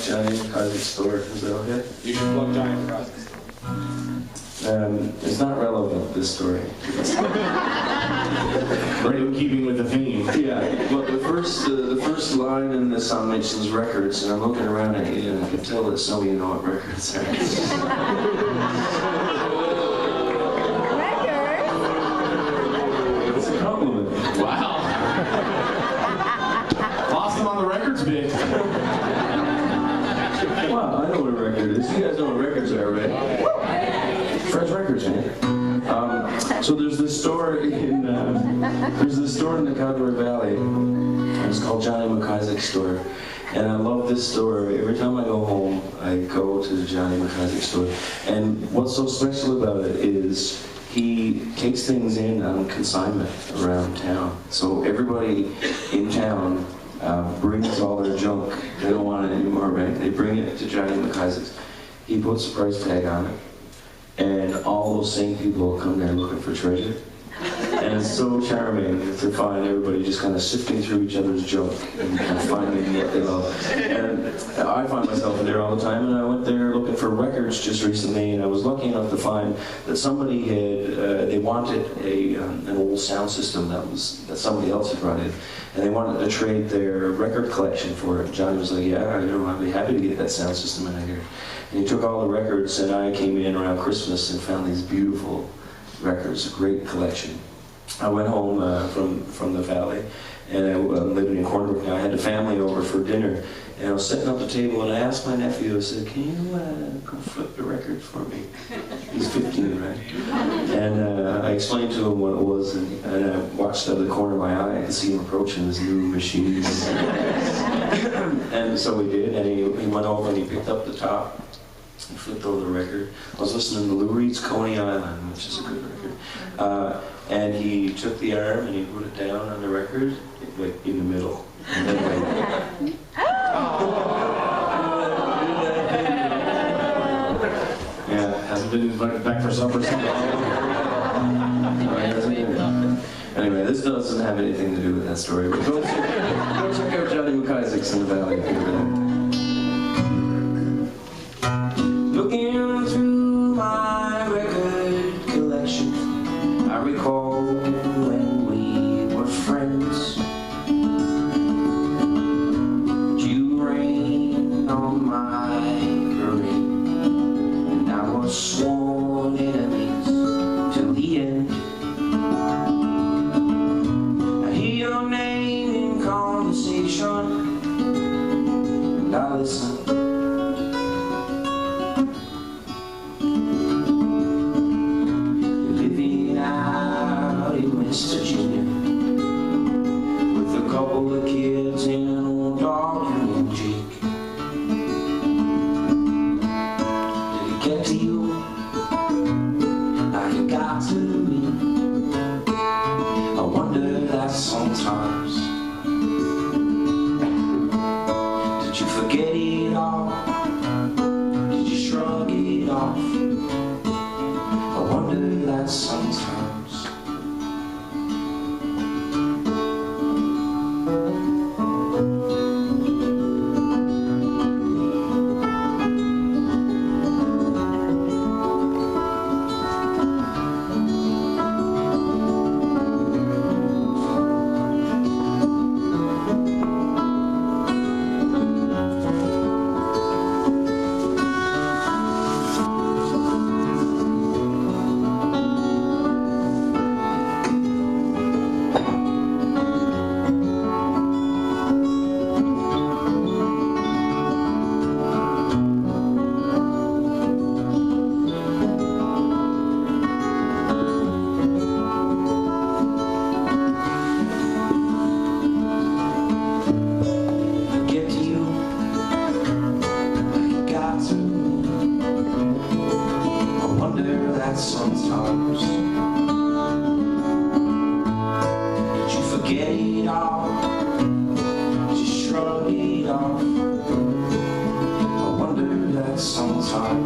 Johnny McIsaac's store. Is that okay? You should plug Johnny McIsaac's store. It's not relevant, this story. Right in keeping with the theme. Yeah, but the first line in the song mentions records, and I'm looking around at you, and I can tell that some of you know what records are. It's a compliment. Wow. Lost him on the records bit. Well, I know what a record is. You guys know what records are, right? Fresh records, man. So there's this store in the Cowboy Valley. And it's called Johnny McIsaac's store, and I love this store. Every time I go home, I go to the Johnny McIsaac's store. And what's so special about it is he takes things in on consignment around town. So everybody in town brings all their junk. They don't want it anymore, right? They bring it to Johnny McIsaac's. He puts a price tag on it, and all those same people come there looking for treasure. And it's so charming to find everybody just kind of sifting through each other's junk and finding what they love. And I find myself in there all the time, and I went there looking for records just recently, and I was lucky enough to find that somebody had, they wanted an old sound system that somebody else had brought in, and they wanted to trade their record collection for it. Johnny was like, yeah, I'd be happy to get that sound system in here. And he took all the records, and I came in around Christmas and found these beautiful records, a great collection. I went home from the valley, and I living in Cornbrook now. I had the family over for dinner, and I was setting up the table, and I asked my nephew, I said, can you go flip the records for me? He's 15, right? And I explained to him what it was, and I watched out of the corner of my eye. I could see him approaching his new machines. And so we did, and he went over and he picked up the top. He flipped over the record. I was listening to Lou Reed's Coney Island, which is a good record. And he took the arm and he put it down on the record, like in the middle. And then yeah, Hasn't been invited back for supper since. Anyway, this doesn't have anything to do with that story, but go check out Johnny McIsaac's in the valley. Looking through my record collection, I recall when we were friends. You rained on my parade, and I was sworn enemies till the end. I hear your name in conversation, and I listen. Virginia, with a couple of kids and an old dog named Jake. Did it get to you like it got to me? I wonder that sometimes. Did you forget it all? Did you shrug it off? I wonder that sometimes. Sometimes, did you forget it all? Did you shrug it off? I wonder that sometimes.